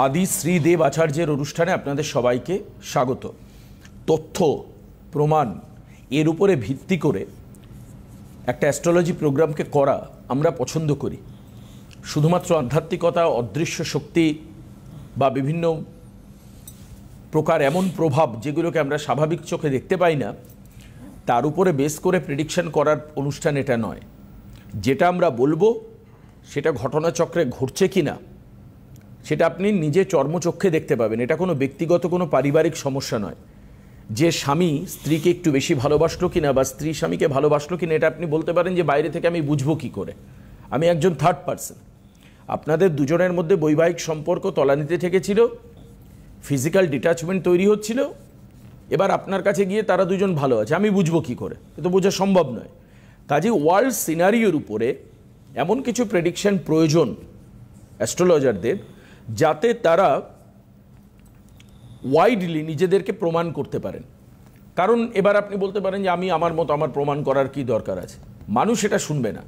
আদি শ্রীদেব আচার্যের অনুষ্ঠানে আপনাদের সবাইকে স্বাগত। তথ্য প্রমাণ এর উপরে ভিত্তি করে একটা অ্যাস্ট্রোলজি প্রোগ্রামকে করা আমরা পছন্দ করি। শুধুমাত্র আধ্যাত্মিকতা, অদৃশ্য শক্তি বা বিভিন্ন প্রকার এমন প্রভাব যেগুলোকে আমরা স্বাভাবিক চোখে দেখতে পাই না, তার উপরে বেস করে প্রেডিকশন করার অনুষ্ঠান এটা নয়। যেটা আমরা বলবো সেটা ঘটনাচক্রে ঘটছে কি না সেটা আপনি নিজে চর্মচক্ষে দেখতে পাবেন। এটা কোনো ব্যক্তিগত কোনো পারিবারিক সমস্যা নয়। যে স্বামী স্ত্রীকে একটু বেশি ভালোবাসলো কিনা বা স্ত্রী স্বামীকে ভালোবাসলো কিনা এটা আপনি বলতে পারেন যে বাইরে থেকে আমি বুঝবো কি করে, আমি একজন থার্ড পার্সন। আপনাদের দুজনের মধ্যে বৈবাহিক সম্পর্ক তলানিতে ঠেকেছিল, ফিজিক্যাল ডিট্যাচমেন্ট তৈরি হচ্ছিল, এবার আপনার কাছে গিয়ে তারা দুজন ভালো আছে, আমি বুঝবো কি করে? এ তো বোঝা সম্ভব নয়। কাজে ওয়ার্ল্ড সিনারিওর উপরে এমন কিছু প্রেডিকশন প্রয়োজন অ্যাস্ট্রোলজারদের, যাতে তারা ওয়াইডলি নিজেদেরকে প্রমাণ করতে পারেন। কারণ এবার আপনি বলতে পারেন যে আমি আমার মতো, আমার প্রমাণ করার কি দরকার আছে? মানুষ এটা শুনবে না।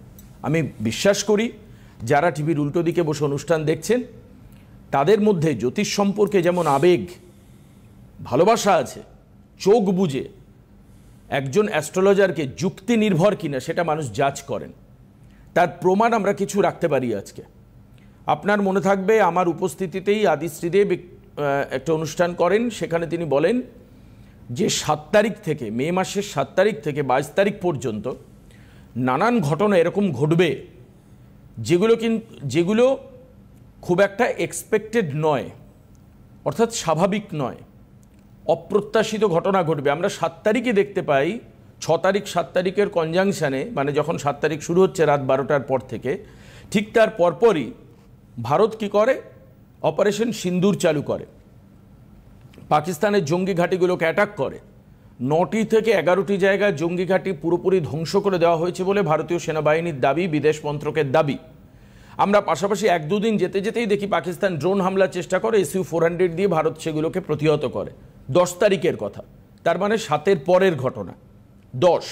আমি বিশ্বাস করি যারা টিভির উল্টো দিকে বসে অনুষ্ঠান দেখছেন তাদের মধ্যে জ্যোতিষ সম্পর্কে যেমন আবেগ, ভালোবাসা আছে, চোখ বুঝে একজন অ্যাস্ট্রোলজারকে যুক্তি নির্ভর কিনা সেটা মানুষ জাজ করেন। তার প্রমাণ আমরা কিছু রাখতে পারি আজকে। আপনার মনে থাকবে আমার উপস্থিতিতেই আদি শ্রীদেব একটা অনুষ্ঠান করেন, সেখানে তিনি বলেন যে 7 তারিখ থেকে, মে মাসের 7 তারিখ থেকে 22 তারিখ পর্যন্ত নানান ঘটনা এরকম ঘটবে যেগুলো খুব একটা এক্সপেক্টেড নয়, অর্থাৎ স্বাভাবিক নয়, অপ্রত্যাশিত ঘটনা ঘটবে। আমরা 7 তারিখে দেখতে পাই 6 তারিখ 7 তারিখের কনজাংশনে, মানে যখন 7 তারিখ শুরু হচ্ছে রাত 12টার পর থেকে, ঠিক তার পরপরই ভারত কি করে? অপারেশন সিন্দুর চালু করে, পাকিস্তানের জঙ্গি ঘাঁটিগুলোকে অ্যাটাক করে। 9টি থেকে 11টি জায়গায় জঙ্গি ঘাঁটি পুরোপুরি ধ্বংস করে দেওয়া হয়েছে বলে ভারতীয় সেনাবাহিনীর দাবি, বিদেশ মন্ত্রকের দাবি। আমরা পাশাপাশি 1-2 দিন যেতে যেতেই দেখি পাকিস্তান ড্রোন হামলার চেষ্টা করে, SU-400 দিয়ে ভারত সেগুলোকে প্রতিহত করে। 10 তারিখের কথা, তার মানে 7-এর পরের ঘটনা 10।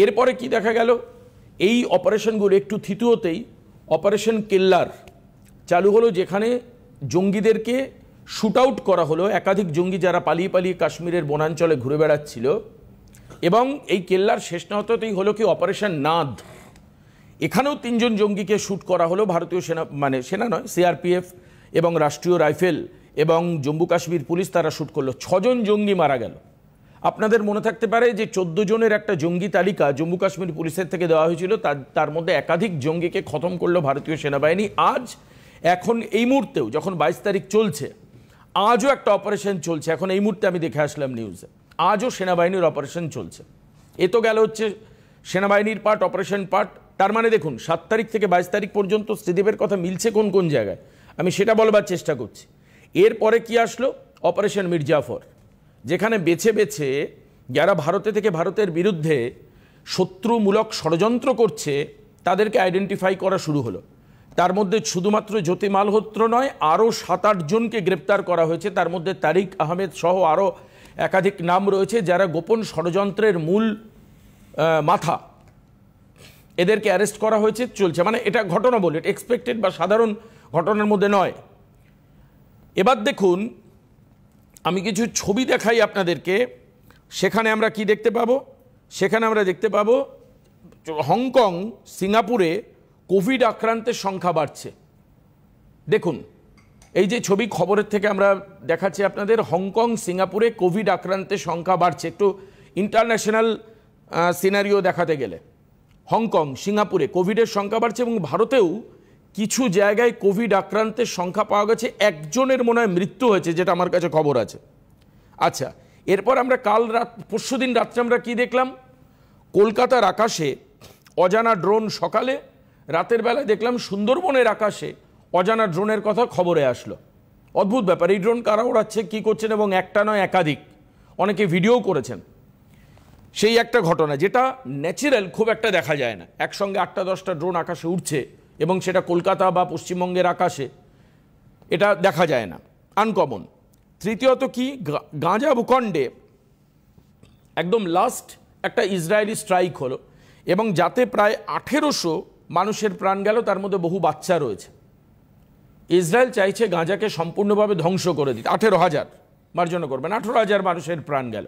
এরপরে কি দেখা গেল? এই অপারেশনগুলো একটু থিতু হতেই অপারেশন কেল্লার চালু হলো, যেখানে জঙ্গিদেরকে শুট আউট করা হলো, একাধিক জঙ্গি যারা পালিয়ে পালিয়ে কাশ্মীরের বনাঞ্চলে ঘুরে বেড়াচ্ছিল। এবং এই কেল্লার শেষ না হতেই হলো কি অপারেশন নাদ। এখানেও 3 জন জঙ্গিকে শ্যুট করা হলো। ভারতীয় সেনা, মানে সেনা নয়, সিআরপিএফ এবং রাষ্ট্রীয় রাইফেল এবং জম্মু কাশ্মীর পুলিশ তারা শ্যুট করলো। 6 জন জঙ্গি মারা গেল। আপনাদের মনে থাকতে পারে যে 14 জনের একটা জঙ্গি তালিকা জম্মু কাশ্মীর পুলিশের থেকে দেওয়া হয়েছিল, তার মধ্যে একাধিক জঙ্গিকে খতম করলো ভারতীয় সেনাবাহিনী। আজ এখন এই মুহূর্তেও যখন 22 তারিখ চলছে, আজও একটা অপারেশন চলছে। এখন এই মুহূর্তে আমি দেখে আসলাম নিউজে, আজও সেনাবাহিনীর অপারেশন চলছে। এ তো গেল হচ্ছে সেনাবাহিনীর পার্ট, অপারেশন পার্ট। তার মানে দেখুন 7 তারিখ থেকে 22 তারিখ পর্যন্ত শ্রীদেবের কথা মিলছে কোন কোন জায়গায়, আমি সেটা বলবার চেষ্টা করছি। এরপরে কি আসলো? অপারেশন মির্জাফর, যেখানে বেছে বেছে যারা ভারতে থেকে ভারতের বিরুদ্ধে শত্রুমূলক ষড়যন্ত্র করছে তাদেরকে আইডেন্টিফাই করা শুরু হলো। তার মধ্যে শুধুমাত্র জ্যোতি মালহোত্র নয়, আরও 7-8 জনকে গ্রেপ্তার করা হয়েছে। তার মধ্যে তারিক আহমেদ সহ আরও একাধিক নাম রয়েছে যারা গোপন ষড়যন্ত্রের মূল মাথা। এদেরকে অ্যারেস্ট করা হয়েছে, চলছে। মানে এটা ঘটনা বলে, এটা এক্সপেক্টেড বা সাধারণ ঘটনার মধ্যে নয়। এবার দেখুন, আমি কিছু ছবি দেখাই আপনাদেরকে। সেখানে আমরা কি দেখতে পাবো? সেখানে আমরা দেখতে পাবো হংকং, সিঙ্গাপুরে কোভিড আক্রান্তের সংখ্যা বাড়ছে। দেখুন এই যে ছবি খবরের থেকে আমরা দেখাচ্ছি আপনাদের, হংকং সিঙ্গাপুরে কোভিড আক্রান্তের সংখ্যা বাড়ছে। একটু ইন্টারন্যাশনাল সিনারিও দেখাতে গেলে হংকং, সিঙ্গাপুরে কোভিডের সংখ্যা বাড়ছে এবং ভারতেও কিছু জায়গায় কোভিড আক্রান্তের সংখ্যা পাওয়া গেছে। 1 জনের মনে হয় মৃত্যু হয়েছে, যেটা আমার কাছে খবর আছে। আচ্ছা, এরপর আমরা পরশুদিন রাত্রে আমরা কি দেখলাম? কলকাতার আকাশে অজানা ড্রোন, সকালে, রাতের বেলায় দেখলাম সুন্দরবনের আকাশে অজানা ড্রোনের কথা খবরে আসলো। অদ্ভুত ব্যাপার, এই ড্রোন কারা ওড়াচ্ছে, কী করছেন, এবং একটা নয় একাধিক, অনেকে ভিডিও করেছেন। সেই একটা ঘটনা যেটা ন্যাচারাল খুব একটা দেখা যায় না। একসঙ্গে 8টা-10টা ড্রোন আকাশে উঠছে এবং সেটা কলকাতা বা পশ্চিমবঙ্গের আকাশে, এটা দেখা যায় না, আনকমন। তৃতীয়ত কি, গাজা ভূখণ্ডে একদম লাস্ট একটা ইসরায়েলি স্ট্রাইক হলো এবং যাতে প্রায় 1800 মানুষের প্রাণ গেল, তার মধ্যে বহু বাচ্চা রয়েছে। ইসরায়েল চাইছে গাজাকে সম্পূর্ণভাবে ধ্বংস করে দিতে, 18,000 মার্জনা করবেন, 18,000 মানুষের প্রাণ গেল।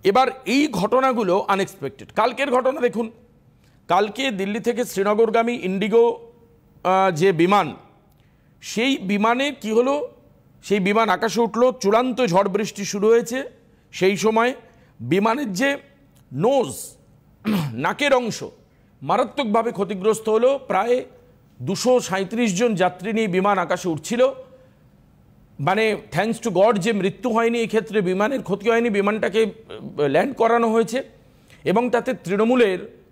এবার এই ঘটনাগুলো আনএক্সপেক্টেড। কালকের ঘটনা দেখুন, কালকে দিল্লি থেকে শ্রীনগরগামী ইন্ডিগো যে বিমান, সেই বিমানে কি হলো, সেই বিমান আকাশে উঠলো, চূড়ান্ত ঝড় বৃষ্টি শুরু হয়েছে। সেই সময় বিমানের যে নোজ, নাকের অংশ মারাত্মকভাবে ক্ষতিগ্রস্ত হলো। প্রায় 237 জন যাত্রী নিয়ে বিমান আকাশে উঠছিল। মানে থ্যাঙ্কস টু গড যে মৃত্যু হয়নি, এই ক্ষেত্রে বিমানের ক্ষতি হয়নি, বিমানটাকে ল্যান্ড করানো হয়েছে। এবং তাতে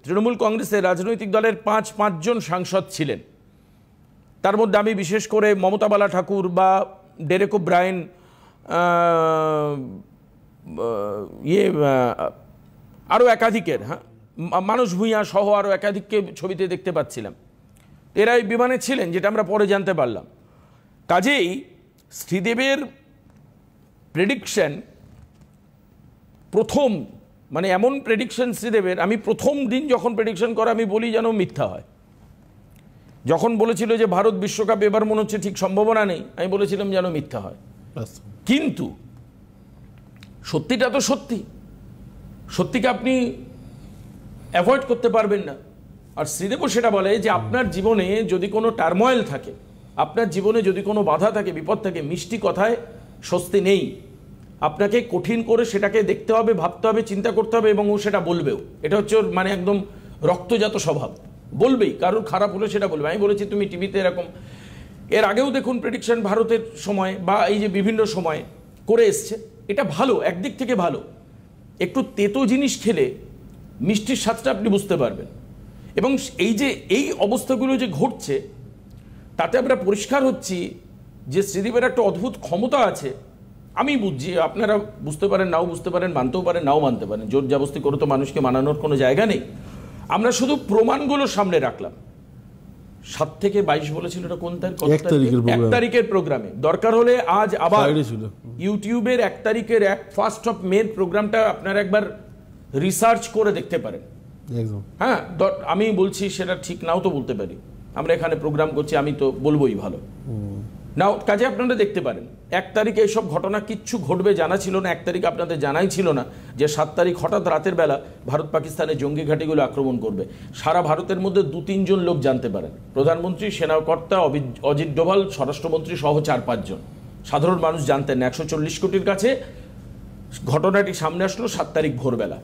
তৃণমূল কংগ্রেসের রাজনৈতিক দলের 5 জন সাংসদ ছিলেন। তার মধ্যে আমি বিশেষ করে মমতা বালা ঠাকুর বা ডেরেক ওব্রায়েন, আরও একাধিকের, মানস ভূঁইয়া সহ আরও একাধিককে ছবিতে দেখতে পাচ্ছিলাম। এরাই বিমানে ছিলেন, যেটা আমরা পরে জানতে পারলাম। কাজেই শ্রীদেবের প্রেডিকশন প্রথম, মানে এমন প্রেডিকশন শ্রীদেবের, আমি প্রথম দিন যখন প্রেডিকশন করা আমি বলি যেন মিথ্যা হয়। যখন বলেছিল যে ভারত বিশ্বকাপ এবার মনে হচ্ছে ঠিক সম্ভাবনা নেই, আমি বলেছিলাম যেন মিথ্যা হয়। কিন্তু সত্যিটা তো সত্যি, সত্যিকে আপনি অ্যাভয়েড করতে পারবেন না। আর শ্রীদেবও সেটা বলে যে আপনার জীবনে যদি কোনো টার্ময়েল থাকে, আপনার জীবনে যদি কোনো বাধা থাকে, বিপদ থাকে, মিষ্টি কথায় স্বস্তি নেই। আপনাকে কঠিন করে সেটাকে দেখতে হবে, ভাবতে হবে, চিন্তা করতে হবে, এবং ও সেটা বলবেও। এটা হচ্ছে ওর মানে একদম রক্তজাত স্বভাব, বলবেই। কারোর খারাপ হলে সেটা বলবে। আমি বলেছি তুমি টিভিতে এরকম, এর আগেও দেখুন প্রেডিকশন ভারতের সময় বা এই যে বিভিন্ন সময় করে এসছে। এটা ভালো, একদিক থেকে ভালো। একটু তেতো জিনিস খেলে মিষ্টির স্বাদটা আপনি বুঝতে পারবেন। এবং এই যে এই অবস্থাগুলো যে ঘটছে, তাতে আমরা পরিষ্কার হচ্ছি যে শ্রীদেবের একটা অদ্ভুত ক্ষমতা আছে। আমি বুঝছি, আপনারা বুঝতে পারেন, নাও বুঝতে পারেন, মানতেও পারেন, নাও মানতে পারেন। জোর জবরদস্তি করে তো মানুষকে মানানোর কোনো জায়গা নেই। আমরা শুধু প্রমাণগুলো সামনে রাখলাম। 7 থেকে 22 বলেছিল, এটা কোন তারিখ? 1 তারিখের প্রোগ্রামে। দরকার হলে আজ আবার ইউটিউবের 1 তারিখের 1 মে প্রোগ্রামটা আপনারা একবার রিসার্চ করে দেখতে পারেন। হ্যাঁ, আমি বলছি সেটা ঠিক নাও তো বলতে পারি। আমরা এখানে প্রোগ্রাম করছি, আমি তো বলবোই ভালো নাও। কাজে আপনারা দেখতে পারেন 1 তারিখে এইসব ঘটনা কিচ্ছু ঘটবে জানা ছিল না। 1 তারিখ আপনাদের জানাই ছিল না যে 7 তারিখ হঠাৎ রাতের বেলা ভারত পাকিস্তানের জঙ্গি ঘাঁটিগুলো আক্রমণ করবে। সারা ভারতের মধ্যে 2-3 জন লোক জানতে পারেন, প্রধানমন্ত্রী, সেনাকর্তা অজিত ডোভাল, স্বরাষ্ট্রমন্ত্রী সহ 4-5 জন। সাধারণ মানুষ জানতেন না। 140 কোটির কাছে ঘটনাটি সামনে আসলো 7 তারিখ ভোরবেলা।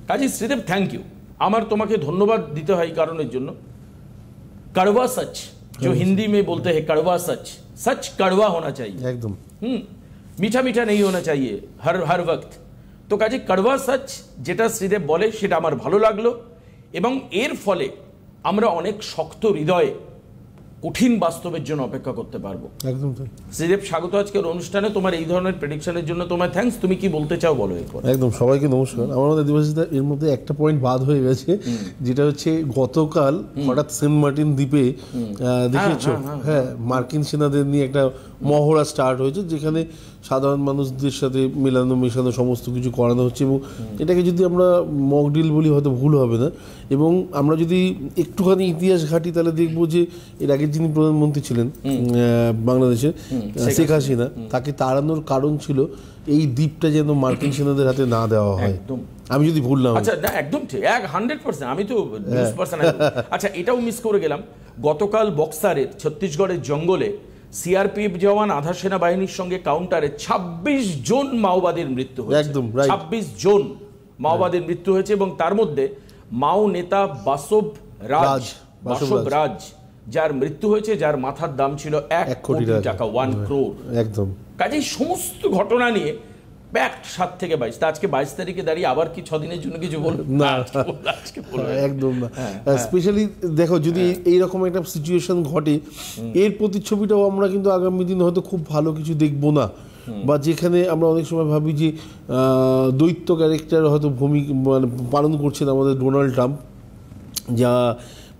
কাজে শ্রীদেব, থ্যাংক ইউ। আমার তোমাকে ধন্যবাদ দিতে হয় কারণের জন্য। कड़वा सच जो हिंदी में बोलते हैं, कड़वा सच, सच कड़वा होना चाहिए, एकदम मीठा मीठा नहीं होना चाहिए हर वक्त। तो কাজে कड़वा सच যেটা শ্রীদেব বলে সেটা আমার ভালো লাগলো। এবং এর ফলে আমরা অনেক শক্ত হৃদয়ে কঠিন বাস্তবের জন্য অপেক্ষা করতে পারবো। একদম শ্রীদেব, স্বাগত আজকের অনুষ্ঠানে। তোমার এই ধরনের প্রেডিকশনের জন্য তোমার থ্যাঙ্কস। তুমি কি বলতে চাও বলো এরপর। একদম, সবাইকে নমস্কার। আমার মধ্যে আদিবাসীদের এর মধ্যে একটা পয়েন্ট বাদ হয়ে গেছে, যেটা হচ্ছে গতকাল হঠাৎ সেন্ট মার্টিন দ্বীপে দেখেছো, হ্যাঁ, মার্কিন সেনাদের নিয়ে একটা মহড়া স্টার্ট হয়েছে, যেখানে সাধারণ মানুষদের সাথে মেলানো মেশানো সমস্ত কিছু করানো হচ্ছে। এবং এটাকে যদি আমরা মক ড্রিল বলি হয়তো ভুল হবে না। এবং আমরা যদি একটুখানি ইতিহাস ঘাঁটি তাহলে দেখবো যে এর আগে যিনি প্রধানমন্ত্রী ছিলেন বাংলাদেশের, শেখ হাসিনা, তাকে তাড়ানোর কারণ ছিল এই দ্বীপটা যেন মার্কিন সেনাদের হাতে না দেওয়া হয়। আমি যদি ভুল না, আচ্ছা, না একদম ঠিক, 100%। আমি তো 20%। আচ্ছা, এটাও মিস করে গেলাম। গতকাল বক্সারের ছত্তিশগড়ের জঙ্গলে সিআরপিএফ জওয়ান আধা সেনাবাহিনীর সঙ্গে কাউন্টারে 26 জন মাওবাদীর মৃত্যু হয়েছে। একদম 26 জন মাওবাদীর মৃত্যু হয়েছে। এবং তার মধ্যে মাও নেতা বাসব রাজ, যার মৃত্যু হয়েছে, যার মাথার দাম ছিল 1 কোটি টাকা, 1 crore। একদম। কাজেই সমস্ত ঘটনা নিয়ে প্যাক্ট 7 থেকে 22। তা আজকে 22 তারিখে দাঁড়িয়ে আবার কি 6 দিনের জন্য কিছু বলবো না, একদম না। স্পেশালি দেখো, যদি এইরকম একটা সিচুয়েশন ঘটে, এর প্রতিচ্ছবিটাও আমরা কিন্তু আগামী দিন হয়তো খুব ভালো কিছু দেখবো না। বা যেখানে আমরা অনেক সময় ভাবি যে দৈত্য ক্যারেক্টার হয়তো ভূমিকা মানে পালন করছেন আমাদের ডোনাল্ড ট্রাম্প, যা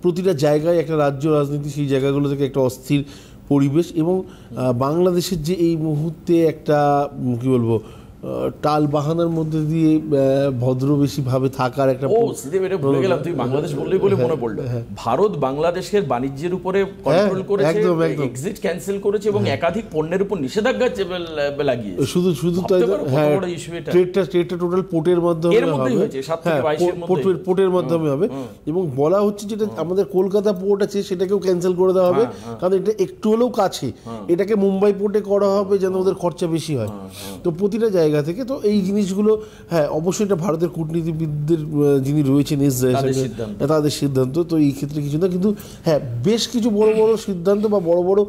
প্রতিটা জায়গায় একটা রাজ্য রাজনীতি, সেই জায়গাগুলো থেকে একটা অস্থির পরিবেশ। এবং বাংলাদেশের যে এই মুহূর্তে একটা কি বলবো টাল বাহানার মধ্যে দিয়ে ভদ্রবেশী ভাবে থাকার একটা শ্রীদেব, এটা ভুলে গেলাম, তুই বাংলাদেশ বললেই বলে মনে পড়লো, ভারত বাংলাদেশের বাণিজ্যের উপরে কন্ট্রোল করেছে, এক্সিট ক্যান্সেল করেছে এবং একাধিক পণ্যের উপর নিষেধাজ্ঞা লাগিয়েছে। শুধু তাই ট্রেডটা টোটাল পোর্টের মাধ্যমে হবে, পোর্টের মাধ্যমে হবে এবং বলা হচ্ছে যেটা আমাদের কলকাতা পোর্ট আছে সেটাকেও ক্যান্সেল করে দেওয়া হবে, কারণ এটা একটু হলেও কাছে, এটাকে মুম্বাই পোর্টে করা হবে যেন ওদের খরচা বেশি হয়। তো প্রতিটা জায়গা থেকে তো এই জিনিসগুলো, হ্যাঁ অবশ্যই এটা ভারতের কূটনীতিবিদদের যিনি রয়েছেন তাদের সিদ্ধান্ত, তো এই ক্ষেত্রে কিছু না, কিন্তু হ্যাঁ বেশ কিছু বড় বড় সিদ্ধান্ত বা বড় বড়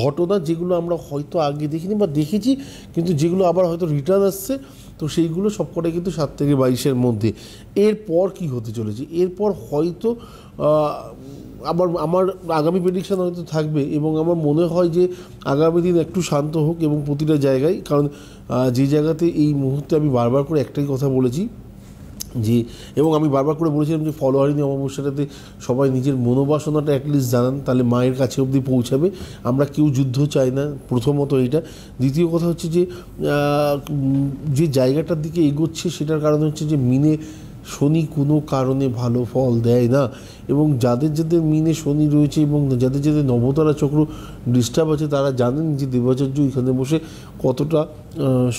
ঘটনা যেগুলো আমরা হয়তো আগে দেখিনি বা দেখেছি, কিন্তু যেগুলো আবার হয়তো রিটার্ন আসছে, তো সেইগুলো সবকটাই কিন্তু 7 থেকে 22-এর মধ্যে। এরপর কি হতে চলেছে, এরপর হয়তো আমার আগামী প্রেডিকশন হয়তো থাকবে এবং আমার মনে হয় যে আগামী দিন একটু শান্ত হোক এবং প্রতিটা জায়গায়, কারণ যে জায়গাতে এই মুহূর্তে আমি বারবার করে একটাই কথা বলেছি যে, এবং আমি বারবার করে বলেছিলাম যে ফলোয়ারিনী অমাবস্যাটাতে সবাই নিজের মনোবাসনাটা অ্যাটলিস্ট জানান, তাহলে মায়ের কাছে অবধি পৌঁছাবে। আমরা কেউ যুদ্ধ চাই না, প্রথমত এইটা। দ্বিতীয় কথা হচ্ছে যে জায়গাটার দিকে এগোচ্ছে সেটার কারণ হচ্ছে যে মিনে শনি কোনো কারণে ভালো ফল দেয় না, এবং যাদের যাদের মিনে শনি রয়েছে এবং যাদের যাদের নবতারা চক্র ডিস্টার্ব আছে তারা জানেন যে দেবাচার্য এখানে বসে কতটা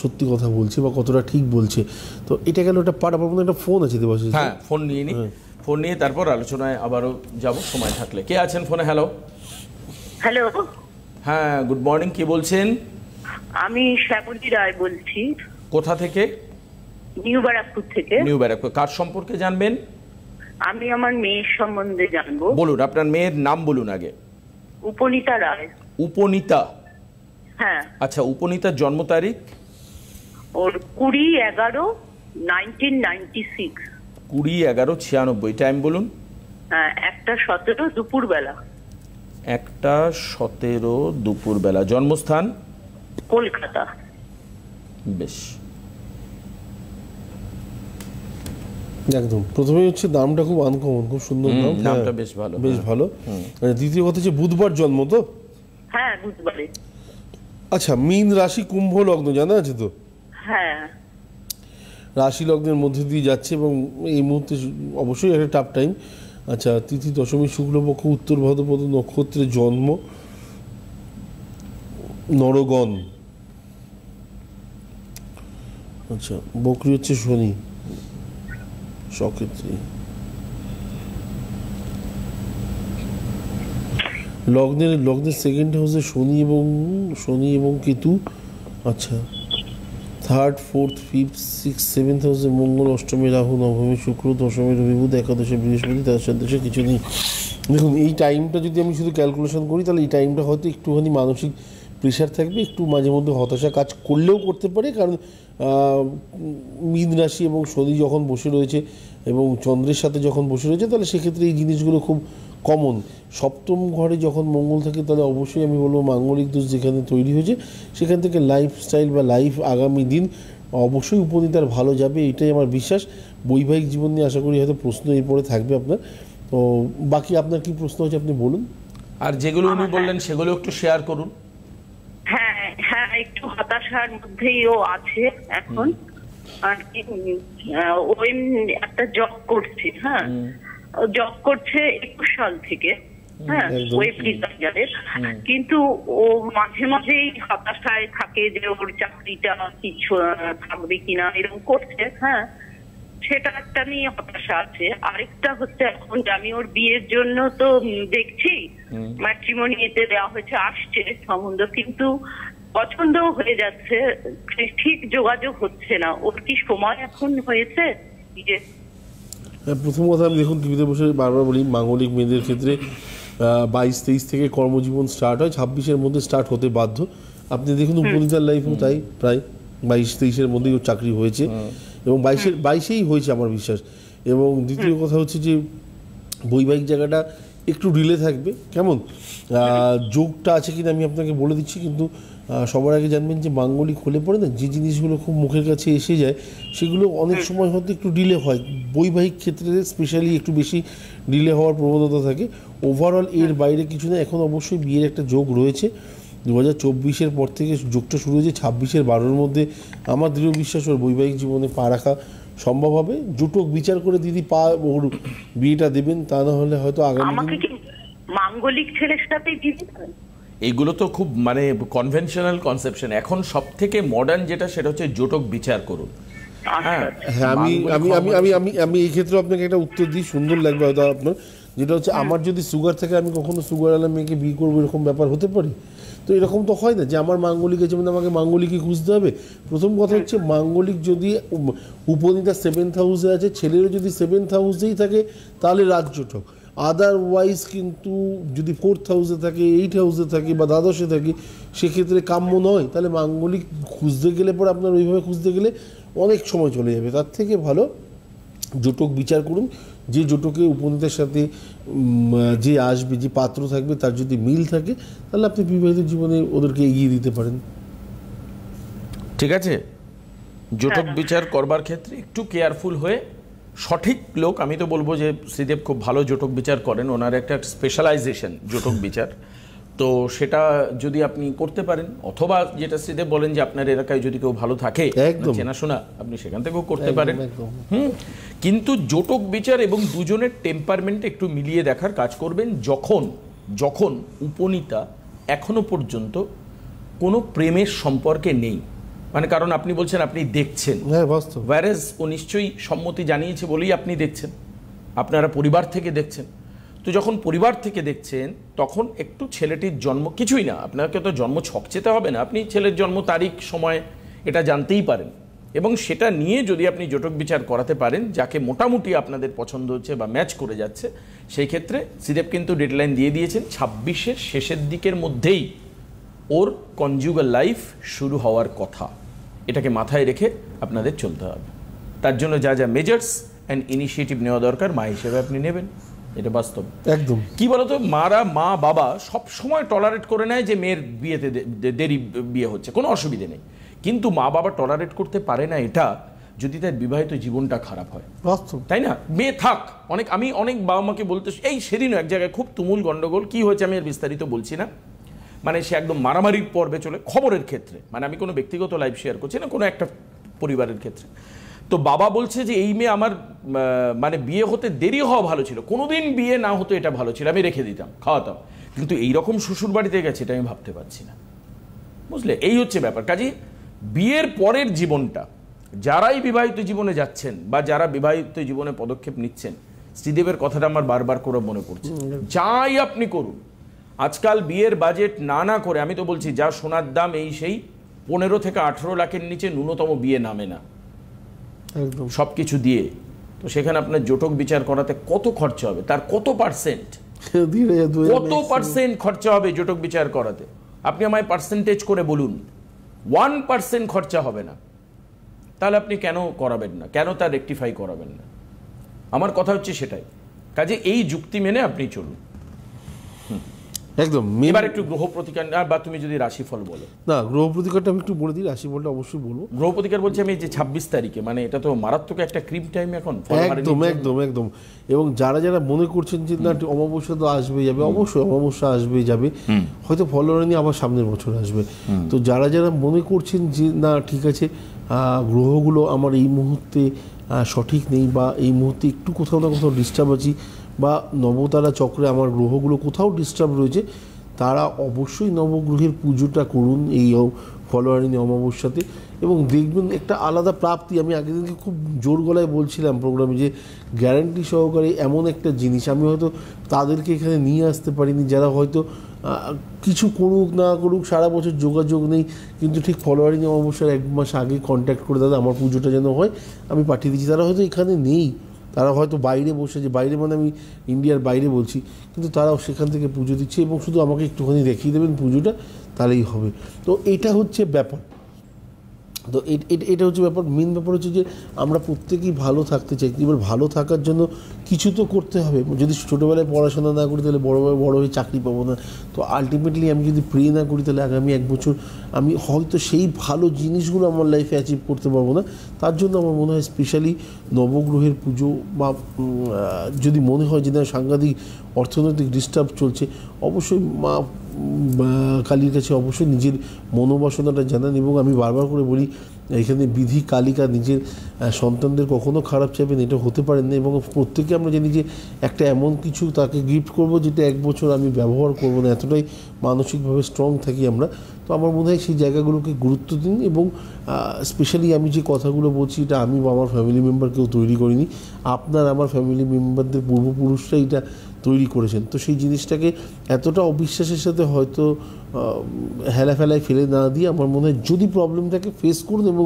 সত্যি কথা বলছে বা কতটা ঠিক বলছে। তো এটা গেল একটা পার্ট। আপনার একটা ফোন আছে দেবাচার্য? হ্যাঁ, ফোন নিয়ে নি, ফোন নিয়ে তারপর আলোচনায় আবারও যাব সময় থাকলে। কে আছেন ফোনে? হ্যালো। হ্যালো, হ্যাঁ গুড মর্নিং, কে বলছেন? আমি শ্যামলী রায় বলছি। কোথা থেকে? নিউ ব্যারাকপুর থেকে। নিউ ব্যারাকপুর। কার সম্পর্কে জানবেন? আমি আমার মেয়ের সম্বন্ধে জানবো। বলুন, আপনার মেয়ের নাম বলুন আগে। উপনীতা রায়। উপনীতা? হ্যাঁ। আচ্ছা, উপনীতার জন্ম তারিখ? ওর 20/11/1996। 20/11/96। টাইম বলুন। 1:17 দুপুরবেলা। 1:17 দুপুরবেলা। জন্মস্থান? কলকাতা। বেশ, একদম। প্রথমে হচ্ছে নামটা খুব আনকমন, খুব সুন্দর নাম, নামটা বেশ ভালো, বেশ ভালো। দ্বিতীয় কথা হচ্ছে বুধবার জন্ম তো? হ্যাঁ, বুধবারে। আচ্ছা, মীন রাশি কুম্ভ লগ্ন জানা আছে তো? হ্যাঁ। রাশি লগ্নের মধ্যে দিয়ে যাচ্ছে এবং এই মুহূর্তে অবশ্যই একটা টাফ টাইম। আচ্ছা, তিথি দশমী শুক্লপক্ষ, উত্তর ভাদ্রপদ নক্ষত্রে জন্ম, নরগণ। আচ্ছা, বকরি হচ্ছে শনি সক্ষেত্রে। লগ্নের সেকেন্ড হাউসে শনি এবং কেতু। আচ্ছা, 3rd 4th 5th 6th 7th হাউসে মঙ্গল, অষ্টমে রাহু, নবমে শুক্র, দশমে রবি বুধ, একাদশে বৃহস্পতি, তার সাথে কিছু নেই। দেখুন, এই টাইমটা যদি আমি শুধু ক্যালকুলেশন করি তাহলে এই টাইমটা হয়তো একটুখানি মানসিক প্রেশার থাকবে, একটু মাঝে মধ্যে হতাশা কাজ করলেও করতে পারে, কারণ মীন রাশি এবং শনি যখন বসে রয়েছে এবং চন্দ্রের সাথে যখন বসে রয়েছে তাহলে সেক্ষেত্রে এই জিনিসগুলো খুব কমন। সপ্তম ঘরে যখন মঙ্গল থাকে তাহলে অবশ্যই আমি বলবো মাঙ্গলিক দোষ যেখানে তৈরি হয়েছে সেখান থেকে লাইফস্টাইল বা লাইফ আগামী দিন অবশ্যই উপনীতার ভালো যাবে, এটাই আমার বিশ্বাস। বৈবাহিক জীবন নিয়ে আশা করি হয়তো প্রশ্ন এরপরে থাকবে আপনার। তো বাকি আপনার কি প্রশ্ন হচ্ছে আপনি বলুন, আর যেগুলো উনি বললেন সেগুলো একটু শেয়ার করুন। হ্যাঁ হ্যাঁ, একটু হতাশার মধ্যেই ও আছে এখন। আর কি, ও একটা জব করছে। হ্যাঁ, জব করছে 21 সাল থেকে। হ্যাঁ, ওয়েব ডিজাইনারের। কিন্তু ও মাঝে মাঝেই হতাশায় থাকে যে ওর চাকরিটা কিছু থাকবে কিনা, এরকম করছে। হ্যাঁ, সেটা একটা নিয়ে হতাশা আছে। আরেকটা হচ্ছে এখন আমি ওর বিয়ের জন্য তো দেখছি ম্যাট্রিমনিতে দেওয়া হয়েছে, আসছে সম্বন্ধ, কিন্তু পছন্দও হয়ে যাচ্ছে, ঠিক যোগাযোগ হচ্ছে না। ওর কি সময় এখন হয়েছে? প্রথম কথা আমি দেখুন টিভিতে বসে বারবার বলি মাঙ্গলিক মেয়েদের ক্ষেত্রে 22-23 থেকে কর্মজীবন স্টার্ট হয়, 26-এর মধ্যে স্টার্ট হতে বাধ্য। আপনি দেখুন উপনীতার লাইফও তাই, প্রায় 22-23-এর মধ্যেই ওর চাকরি হয়েছে এবং 22-এই হয়েছে আমার বিশ্বাস। এবং দ্বিতীয় কথা হচ্ছে যে বৈবাহিক জায়গাটা একটু ডিলে থাকবে। কেমন যোগটা আছে কিনা আমি আপনাকে বলে দিচ্ছি, কিন্তু সবার আগে জানবেন যে মাঙ্গলিক হলে পরে না যে জিনিসগুলো খুব মুখের কাছে এসে যায় সেগুলো অনেক সময় হয়তো একটু ডিলে হয়, বৈবাহিক ক্ষেত্রে স্পেশালি একটু বেশি ডিলে হওয়ার প্রবণতা থাকে। ওভারঅল এর বাইরে কিছু না, এখন অবশ্যই বিয়ের একটা যোগ রয়েছে 2024-এর পর থেকে যোগটা শুরু হয়েছে 26-এর 12-র মধ্যে আমার দৃঢ় বিশ্বাস ওর বৈবাহিক জীবনে পা রাখা সম্ভব হবে। জুটক বিচার করে দিদি ওর বিয়েটা দেবেন, তা না হলে হয়তো আগামী আমাকে কি মাঙ্গলিক ছেলের সাথে দিতে পারেন? এইগুলো তো খুব মানে কনভেনশনাল কনসেপশন। এখন সব থেকে মডার্ন যেটা সেটা হচ্ছে জোটক বিচার করুন। হ্যাঁ, আমি এই ক্ষেত্রে আপনাকে একটা উত্তর দিই, সুন্দর লাগবে হয়তো আপনার, যেটা হচ্ছে আমার যদি সুগার থাকে আমি কখনো সুগারওয়ালা মেয়েকে বিয়ে করবো এরকম ব্যাপার হতে পারে? তো এরকম তো হয় না যে আমার মাঙ্গলিক আছে মানে আমাকে মাঙ্গলিকই খুঁজতে হবে। প্রথম কথা হচ্ছে মাঙ্গলিক যদি উপনীতা 7th হাউসে আছে, ছেলেরও যদি 7th হাউসেই থাকে তাহলে রাজজোটক। আদারওয়াইজ কিন্তু যদি 4th হাউসে থাকে, 8th হাউসে থাকে বা দ্বাদশে থাকে সেক্ষেত্রে কাম্য নয়। তাহলে মাঙ্গলিক খুঁজতে গেলে পরে আপনার ওইভাবে খুঁজতে গেলে অনেক সময় চলে যাবে। তার থেকে ভালো জোটক বিচার করুন। যে জোটকে উপনীতের সাথে যে আসবে, যে পাত্র থাকবে তার যদি মিল থাকে তাহলে আপনি বিবাহিত জীবনে ওদেরকে এগিয়ে দিতে পারেন। ঠিক আছে, জোটক বিচার করবার ক্ষেত্রে একটু কেয়ারফুল হয়ে সঠিক লোক, আমি তো বলবো যে শ্রীদেব খুব ভালো জোটক বিচার করেন, ওনার একটা স্পেশালাইজেশন জোটক বিচার, তো সেটা যদি আপনি করতে পারেন, অথবা যেটা শ্রীদেব বলেন যে আপনার এলাকায় যদি কেউ ভালো থাকে চেনাশোনা, আপনি সেখান থেকেও করতে পারেন। কিন্তু জোটক বিচার এবং দুজনের টেম্পারমেন্ট একটু মিলিয়ে দেখার কাজ করবেন যখন উপনীতা এখনো পর্যন্ত কোনো প্রেমের সম্পর্কে নেই। মানে কারণ আপনি বলছেন আপনি দেখছেন, ওয়ারেজ ও নিশ্চয়ই সম্মতি জানিয়েছে বলেই আপনি দেখছেন, আপনারা পরিবার থেকে দেখছেন। তো যখন পরিবার থেকে দেখছেন তখন একটু ছেলেটির জন্ম, কিছুই না, আপনাকে তো জন্ম ছক চেতে হবে না, আপনি ছেলের জন্ম তারিখ সময় এটা জানতেই পারেন, এবং সেটা নিয়ে যদি আপনি জোটক বিচার করাতে পারেন যাকে মোটামুটি আপনাদের পছন্দ হচ্ছে বা ম্যাচ করে যাচ্ছে, সেই ক্ষেত্রে শ্রীদেব কিন্তু ডেডলাইন দিয়ে দিয়েছেন 26-এর শেষের দিকের মধ্যেই ওর কনজুগাল লাইফ শুরু হওয়ার কথা। এটাকে মাথায় রেখে আপনাদের চলতে হবে। তার জন্য যা যা মেজার্স অ্যান্ড ইনিশিয়েটিভ নেওয়া দরকার মা হিসেবে আপনি নেবেন, এটা বাস্তব। একদম। কি বলতো, মা বাবা সব সময় টলারেট করে নেয় যে মেয়ের বিয়েতে দেরি বিয়ে হচ্ছে, কোনো অসুবিধে নেই, কিন্তু মা বাবা টলারেট করতে পারে না এটা যদি তার বিবাহিত জীবনটা খারাপ হয়, তাই না? মেয়ে থাক, আমি অনেক বাবা মাকে বলতে, এই সেদিনও এক জায়গায় খুব তুমুল গন্ডগোল, কি হয়েছে আমি আর বিস্তারিত বলছি না, মানে সে একদম মারামারির পর্বে চলে, খবরের ক্ষেত্রে, মানে আমি কোনো ব্যক্তিগত লাইফ শেয়ার করছি না, কোনো একটা পরিবারের ক্ষেত্রে। তো বাবা বলছে যে এই মেয়ে আমার মানে বিয়ে হতে দেরি হওয়া ভালো ছিল, কোনোদিন বিয়ে না হতো এটা ভালো ছিল, আমি রেখে দিতাম, খাওয়াতাম, কিন্তু এইরকম শ্বশুর বাড়িতে গেছে এটা আমি ভাবতে পারছি না, বুঝলে? এই হচ্ছে ব্যাপার। কাজে বিয়ের পরের জীবনটা, যারাই বিবাহিত জীবনে যাচ্ছেন বা যারা বিবাহিত জীবনে পদক্ষেপ নিচ্ছেন, শ্রীদেবের কথাটা আমার বারবার করে মনে পড়ছে, যাই আপনি করুন, আজকাল বিয়ের বাজেট না করে, আমি তো বলছি যা সোনার দাম এই সেই 15 থেকে 18 লাখের নিচে ন্যূনতম বিয়ে নামে না, সব কিছু দিয়ে। তো সেখানে আপনার জোটক বিচার করাতে কত খরচা হবে, তার কত পার্সেন্ট খরচা হবে জোটক বিচার করাতে? আপনি আমায় পার্সেন্টেজ করে বলুন। 1% খরচা হবে না, তাহলে আপনি কেন করাবেন না, কেন তা রেকটিফাই করাবেন না? আমার কথা হচ্ছে সেটাই। কাজে এই যুক্তি মেনে আপনি চলুন। একদম। এবার একটু গ্রহ প্রতিকার, বা তুমি যদি রাশিফল বলো। না, গ্রহ প্রতিকারটা আমি একটু বলে দিই, রাশিফলটা অবশ্যই বলবো। গ্রহ প্রতিকার বলছি আমি যে 26 তারিখে, মানে এটা তো মারাত্মক একটা ক্রিম টাইম এখন। একদম। এবং যারা মনে করছেন যে না অমাবস্যা তো আসবে যাবে, অবশ্যই অমাবস্যা আসবে যাবে, হয়তো ফলরানি আবার সামনের বছর আসবে। তো যারা মনে করছেন যে না ঠিক আছে গ্রহগুলো আমার এই মুহূর্তে সঠিক নেই, বা এই মুহূর্তে একটু কোথাও না কোথাও ডিস্টার্ব আছি, বা নবতারা চক্রে আমার গ্রহগুলো কোথাও ডিস্টার্ব রয়েছে, তারা অবশ্যই নবগ্রহের পুজোটা করুন এই ফলহারিণী অমাবস্যাতে, এবং দেখবেন একটা আলাদা প্রাপ্তি। আমি আগের দিনকে খুব জোর গলায় বলছিলাম প্রোগ্রামে যে গ্যারান্টি সহকারে এমন একটা জিনিস আমি হয়তো তাদেরকে এখানে নিয়ে আসতে পারিনি, যারা হয়তো কিছু করুক না করুক সারা বছর যোগাযোগ নেই, কিন্তু ঠিক ফলহারিণী অমাবস্যার 1 মাস আগে কন্ট্যাক্ট করে দাদা আমার পুজোটা যেন হয়, আমি পাঠিয়ে দিচ্ছি। তারা হয়তো এখানে নেই, তারা হয়তো বাইরে বসে, যে বাইরে মানে আমি ইন্ডিয়ার বাইরে বলছি, কিন্তু তারাও সেখান থেকে পুজো দিচ্ছে, এবং শুধু আমাকে একটুখানি দেখিয়ে দেবেন পুজোটা, তাহলেই হবে। তো এটা হচ্ছে ব্যাপার। তো এটা হচ্ছে ব্যাপার। মেন ব্যাপার হচ্ছে যে আমরা প্রত্যেকেই ভালো থাকতে চাই, এবার ভালো থাকার জন্য কিছু তো করতে হবে। যদি ছোটোবেলায় পড়াশোনা না করি তাহলে বড় হয়ে চাকরি পাবো না। তো আলটিমেটলি আমি যদি প্রে না করি তাহলে আগামী 1 বছর আমি হয়তো সেই ভালো জিনিসগুলো আমার লাইফে অ্যাচিভ করতে পারবো না। তার জন্য আমার মনে হয় স্পেশালি নবগ্রহের পুজো, বা যদি মনে হয় যে না সাংঘাতিক অর্থনৈতিক ডিস্টার্ব চলছে, অবশ্যই কালীর কাছে অবশ্যই নিজের মনোবাসনাটা জানান। এবং আমি বারবার করে বলি, এখানে বিধি কালিকা নিজের সন্তানদের কখনো খারাপ চাইবেন এটা হতে পারেন না। এবং প্রত্যেকে আমরা জানি যে একটা এমন কিছু তাকে গিফট করব যেটা 1 বছর আমি ব্যবহার করব না, এতটাই মানসিকভাবে স্ট্রং থাকি আমরা। তো আমার মনে হয় সেই জায়গাগুলোকে গুরুত্ব দিন। এবং স্পেশালি আমি যে কথাগুলো বলছি এটা আমি বা আমার ফ্যামিলি মেম্বার কেউ তৈরি করিনি, আপনার আমার ফ্যামিলি মেম্বারদের পূর্বপুরুষরা এটা তৈরি করেছেন। তো সেই জিনিসটাকে এতটা অবিশ্বাসের সাথে হয়তো হেলাফেলায় ফেলে না দিয়ে আমার মনে হয় যদি প্রবলেম থাকে ফেস করুন এবং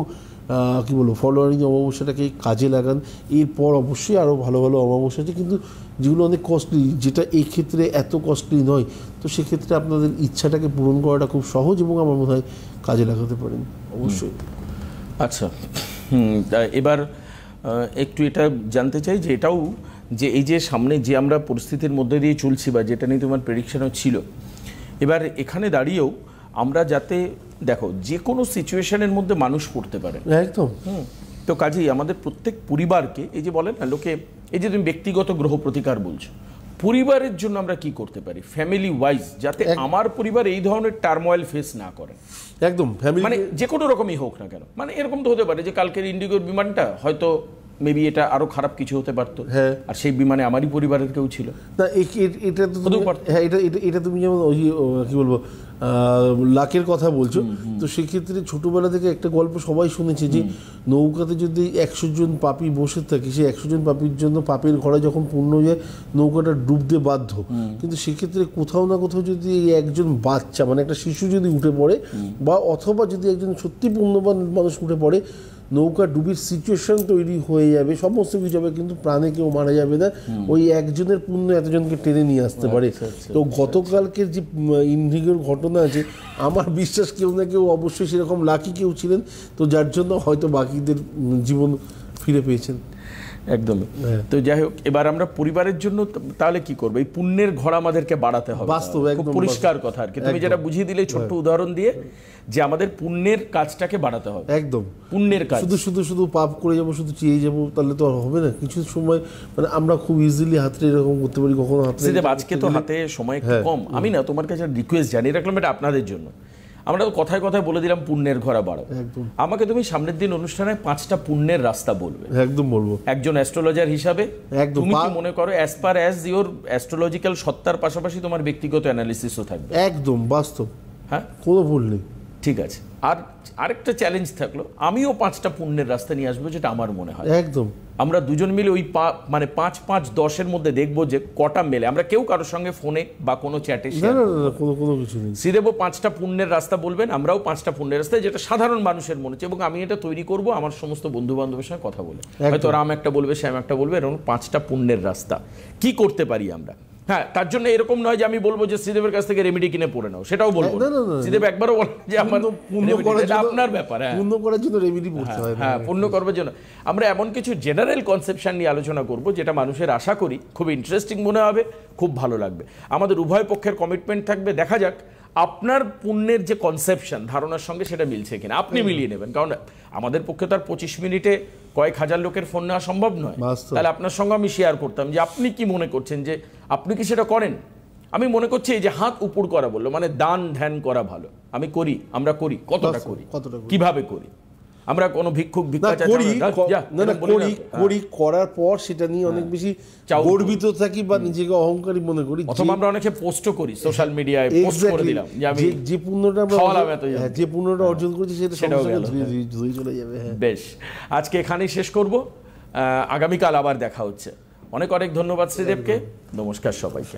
কী বলবো ফলোয়ারিং অমাবস্যাটাকে কাজে লাগান। এরপর অবশ্যই আরও ভালো ভালো অমাবস্যা আছে, কিন্তু যেগুলো অনেক কস্টলি, যেটা এই ক্ষেত্রে এত কস্টলি নয়। তো সেক্ষেত্রে আপনাদের ইচ্ছাটাকে পূরণ করাটা খুব সহজ এবং আমার মনে হয় কাজে লাগাতে পারেন অবশ্যই। আচ্ছা, এবার একটু এটা জানতে চাই যে এটাও যে এই যে সামনে যে আমরা পরিস্থিতির মধ্যে দিয়ে চলছি বা যেটা নিয়ে তোমার প্রেডিকশনও ছিল, এবার এখানে দাঁড়িয়েও আমরা যাতে দেখো যে কোনো সিচুয়েশনের মধ্যে মানুষ পড়তে পারে একদম। তো কাজেই আমাদের প্রত্যেক পরিবারকে এই যে বলেন না লোকে, এই যে তুমি ব্যক্তিগত গ্রহ প্রতিকার বলছো, পরিবারের জন্য আমরা কি করতে পারি ফ্যামিলি ওয়াইজ, যাতে আমার পরিবার এই ধরনের টার্মোয়েল ফেস না করে? একদম ফ্যামিলি মানে যে কোনো রকমই হোক না কেন, মানে এরকম তো হতে পারে যে কালকের ইন্ডিগোর বিমানটা হয়তো মেবি এটা আরো খারাপ কিছু হতে পারতো, আর সেই বিমানে আমারই পরিবারের কেউ ছিল না। এটা তো হ্যাঁ, এটা তুমি যেমন ওই কি বলবো লাকের কথা বলছো, তো সেক্ষেত্রে ছোটবেলা থেকে একটা গল্প সবাই শুনেছে যে নৌকাতে যদি 100 জন পাপী বসে থাকে, সেই 100 জন পাপীর জন্য পাপের ঘোড়া যখন পূর্ণ হয়ে যায় নৌকাটা ডুবতে বাধ্য। কিন্তু সেক্ষেত্রে কোথাও না কোথাও যদি এই একজন বাচ্চা মানে একটা শিশু যদি উঠে পড়ে, বা অথবা যদি একজন সত্যি পুণ্যবান মানুষ উঠে পড়ে, নৌকা ডুবির সিচুয়েশন তৈরি হয়ে যাবে, সমস্ত কিছু হবে, কিন্তু প্রাণে কেউ মারা যাবে না। ওই একজনের পুণ্য এতজনকে টেনে নিয়ে আসতে পারে। তো গতকালকের যে ইন্ডিগোর ঘটনা আছে, আমার বিশ্বাস কেউ না কেউ অবশ্যই সেরকম লাকি কেউ ছিলেন, তো যার জন্য হয়তো বাকিদের জীবন ফিরে পেয়েছেন। একদমই। তো যাই হোক, এবার আমরা পরিবারের জন্য তাহলে কি করবো? এই পুণ্যের ঘর আমাদেরকে বাড়াতে হবে, বাস্তব একদম পরিষ্কার কথা আর কি। তুমি যেটা বুঝিয়ে দিলে ছোট্ট উদাহরণ দিয়ে, যে আমাদের পুণ্যের কাজটাকে বাড়াতে হবে। একদম পুণ্যের কাজ, শুধু পাপ করে যাবো, শুধু চেয়ে যাবো, তাহলে তো আর হবে না। কিছু সময় মানে আমরা খুব ইজিলি হাতে এরকম করতে পারি, কখনো হাতে। আজকে তো হাতে সময় একটু কম, আমি না তোমার কাছে রিকোয়েস্ট জানিয়ে রাখলাম, এটা আপনাদের জন্য। আমরা তো কথায় কথায় বলে দিলাম পুণ্যের ঘোড়া বাড়াও। আমাকে তুমি সামনের দিন অনুষ্ঠানে 5টা পুণ্যের রাস্তা বলবে। একদম বলবো। একজন অ্যাস্ট্রোলজার হিসাবে তুমি কি মনে করো as per as your astrological সত্তার পাশাপাশি তোমার ব্যক্তিগত অ্যানালিসিসও থাকবে? একদম বাস্তব, হ্যাঁ, কোনো ভুল নেই। ঠিক আছে। আর আরেকটা চ্যালেঞ্জ থাকলো, আমিও 5টা পুণ্যের রাস্তা নিয়ে আসবো, যেটা আমার মনে হয়। একদম আমরা দুজন মিলে ওই মানে 5-5-10-এর মধ্যে দেখবো যে কটা মেলে। আমরা কেউ কারোর সঙ্গে ফোনে বা কোনো চ্যাটে কোনো কিছু নেই। শ্রীদেব 5টা পুণ্যের রাস্তা বলবেন, আমরাও 5টা পুণ্যের রাস্তা, যেটা সাধারণ মানুষের মনে হচ্ছে। এবং আমি এটা তৈরি করব আমার সমস্ত বন্ধু বান্ধবের সঙ্গে কথা বলে, হয়তো রাম একটা বলবে, শ্যাম একটা বলবে, এরকম 5টা পুণ্যের রাস্তা কি করতে পারি আমরা। হ্যাঁ, তার জন্য এরকম নয় যে আমি বলবো যে শ্রীদেবের কাছ থেকে রেমেডি কিনে পড়ে নাও, সেটাও বলবো না। শ্রীদেব একবারও বলেন যে আমার আপনার ব্যাপার, পূর্ণ করার জন্য রেমেডি পড়তে হয়। হ্যাঁ, পূর্ণ করবার জন্য আমরা এমন কিছু জেনারেল কনসেপশন নিয়ে আলোচনা করব, যেটা মানুষের আশা করি খুব ইন্টারেস্টিং মনে হবে, খুব ভালো লাগবে। আমাদের উভয় পক্ষের কমিটমেন্ট থাকবে। দেখা যাক আপনার পুণ্যের যে কনসেপশন ধারণার সঙ্গে সেটা মিলছে কিনা, আপনি মিলিয়ে নেবেন। কারণ আমাদের পক্ষে তো আর 25 মিনিটে কয়েক হাজার লোকের ফোন নেওয়া সম্ভব নয়। তাহলে আপনার সঙ্গে আমি শেয়ার করতাম যে আপনি কি মনে করছেন, যে আপনি কি সেটা করেন। আমি মনে করছি এই যে হাত উপর করা বললো, মানে দান ধ্যান করা ভালো। আমি করি, আমরা করি, কতটা করি, কিভাবে করি। আমরা কোনো ভিক্ষুক ভিক্ষা করি, করার পর সেটা নিয়ে অনেক বেশি গর্বিত থাকি বা নিজেকে অহংকারী মনে করি, অথবা আমরা অনেকে পোস্টও করি সোশ্যাল মিডিয়ায়, পোস্ট করে দিলাম যে আমি যে পুণ্যটা অর্জন করেছি সেটা ধুয়ে চলে যাবে। বেশ, আজকে এখানেই শেষ করব, আগামীকাল আবার দেখা হচ্ছে। অনেক অনেক ধন্যবাদ শ্রীদেবকে, নমস্কার সবাইকে।